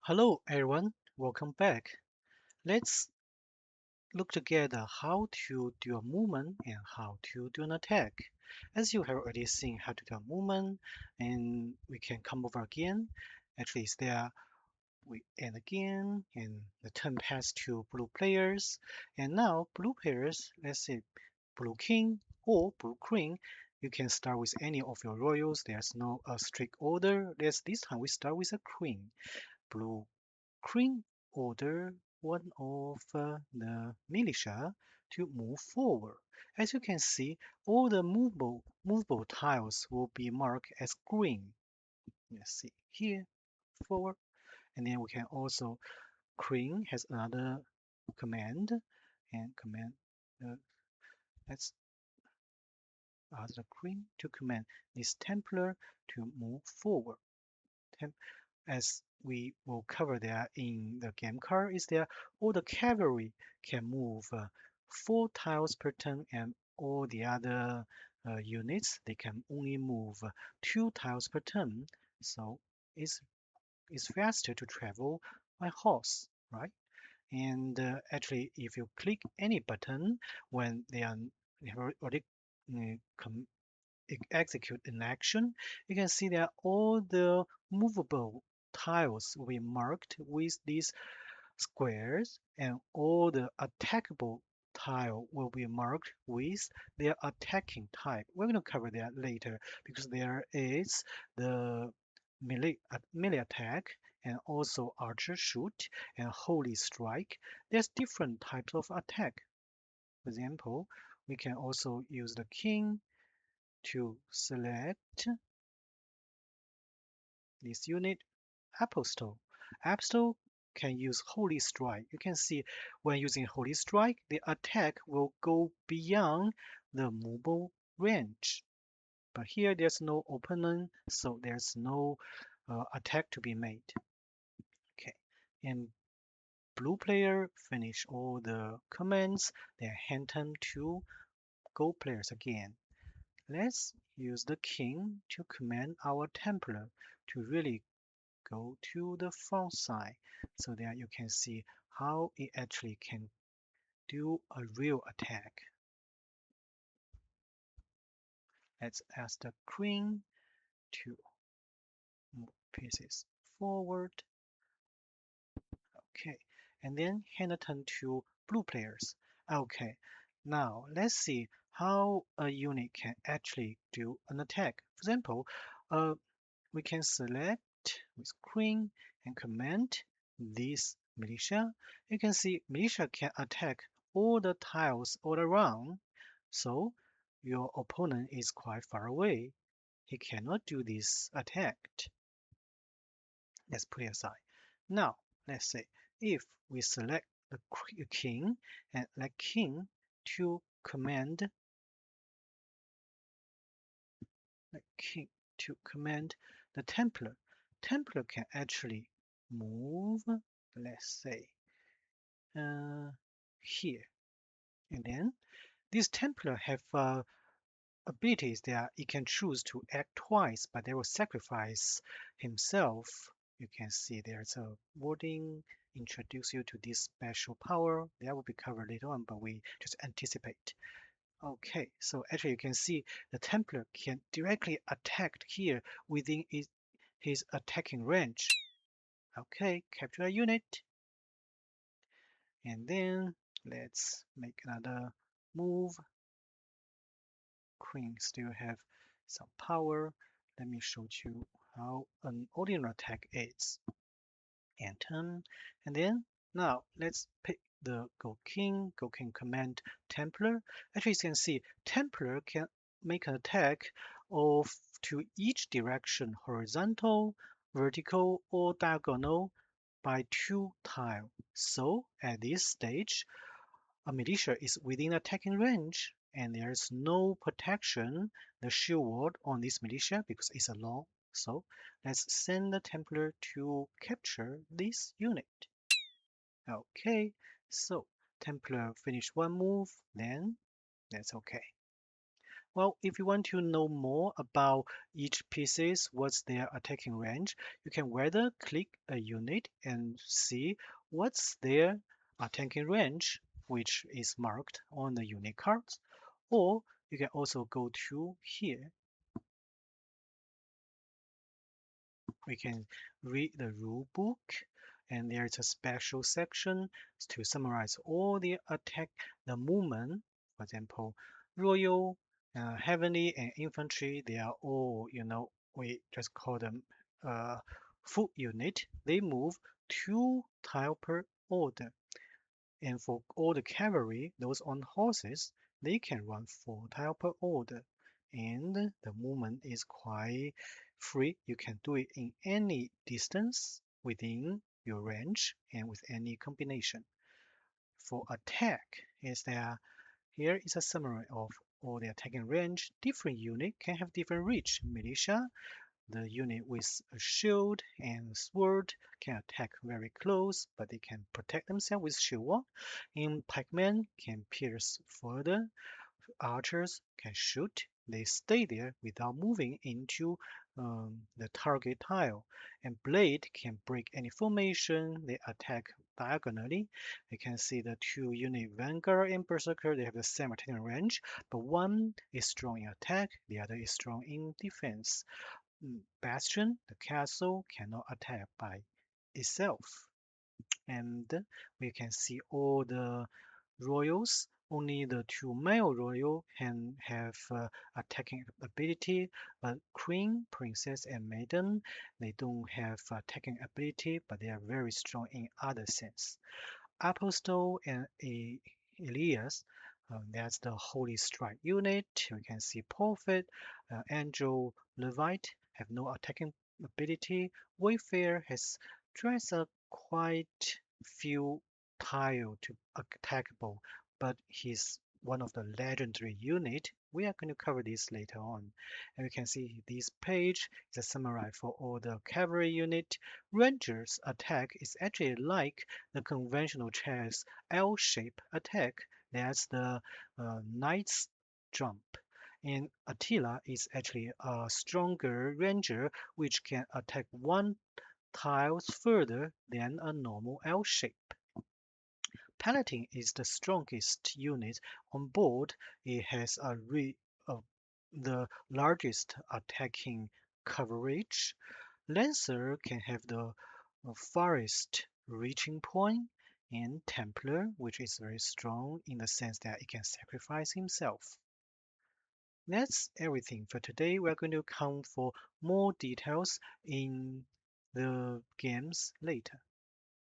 Hello everyone, welcome back. Let's look together how to do a movement and how to do an attack. As you have already seen how to do a movement, and we can come over again. Actually, it's there. We end again, and the turn pass to blue players. And now blue players, let's say blue king or blue queen. You can start with any of your royals. There's no strict order. This time we start with a queen. Blue queen order one of the militia to move forward. As you can see, all the movable tiles will be marked as green. Let's see here, forward. And then we can also, queen has another command, and command, uh, let's ask the queen to command this Templar to move forward. As we will cover there in the game card, is there all the cavalry can move 4 tiles per turn, and all the other units they can only move 2 tiles per turn. So it's faster to travel by horse, right? And actually, if you click any button when they are already uh, com- execute an action, you can see that all the movable tiles will be marked with these squares, and all the attackable tile will be marked with their attacking type. We're going to cover that later because there is the melee attack and also archer shoot and holy strike. There's different types of attack. For example, we can also use the king to select this unit, Apostle. Apostle can use Holy Strike. You can see when using Holy Strike, the attack will go beyond the mobile range. But here there's no opponent, so there's no attack to be made. Okay, and blue player finish all the commands, then hand turn to gold players again. Let's use the king to command our Templar to really go to the front side so that you can see how it actually can do a real attack. Let's ask the queen to move pieces forward. Okay, and then hand a turn to blue players. Okay, now let's see how a unit can actually do an attack. For example, uh, we can select with queen and command this militia. You can see militia can attack all the tiles all around. So your opponent is quite far away. He cannot do this attack. Let's put it aside. Now, let's say if we select the king and let king to command the king to command the Templar. Templar can actually move, let's say, uh, here. And then this Templar have abilities that he can choose to act twice, but they will sacrifice himself. You can see there's a wording introduce you to this special power. That will be covered later on, but we just anticipate. Okay, so actually you can see the Templar can directly attack here within his attacking range. Okay, capture a unit. And then let's make another move. Queen still have some power. Let me show you how an ordinary attack is. And turn. And then now let's pick the Go King. Go King command Templar. Actually, you can see Templar can make an attack of to each direction, horizontal, vertical, or diagonal by 2 tiles. So at this stage, a militia is within attacking range and there's no protection, the shield wall on this militia because it's alone. So let's send the Templar to capture this unit. Okay, so Templar finish one move, then that's okay. Well, if you want to know more about each pieces, what's their attacking range, you can either click a unit and see what's their attacking range, which is marked on the unit cards, or you can also go to here. We can read the rule book, and there's a special section to summarize all the attack, the movement. For example, royal, heavenly, and infantry. They are all, we just call them foot unit. They move 2 tile per order. And for all the cavalry, those on horses, they can run 4 tile per order. And the movement is quite free. You can do it in any distance within your range and with any combination. For attack, here is a summary of all the attacking range. Different unit can have different reach. Militia, the unit with a shield and sword can attack very close, but they can protect themselves with shield wall. In pikemen can pierce further. Archers can shoot. They stay there without moving into the target tile. And blade can break any formation. They attack diagonally. You can see the 2 unit Vanguard and Berserker. They have the same attacking range, but one is strong in attack, the other is strong in defense. Bastion, the castle, cannot attack by itself. And we can see all the royals. Only the 2 male royal can have attacking ability, but queen, princess, and maiden, they don't have attacking ability, but they are very strong in other sense. Apostle and Elias, that's the Holy Strike unit. We can see Prophet, Angel, Levite have no attacking ability. Wayfarer has just a quite few tile to attackable, but he's one of the legendary unit. We are going to cover this later on. And we can see this page is a summary for all the cavalry unit. Rangers attack is actually like the conventional chess L-shape attack. That's the knight's jump. And Attila is actually a stronger ranger which can attack 1 tiles further than a normal L shape. Paladin is the strongest unit on board. It has the largest attacking coverage. Lancer can have the farthest reaching point, and Templar, which is very strong in the sense that it can sacrifice himself. That's everything for today. We're going to come for more details in the games later.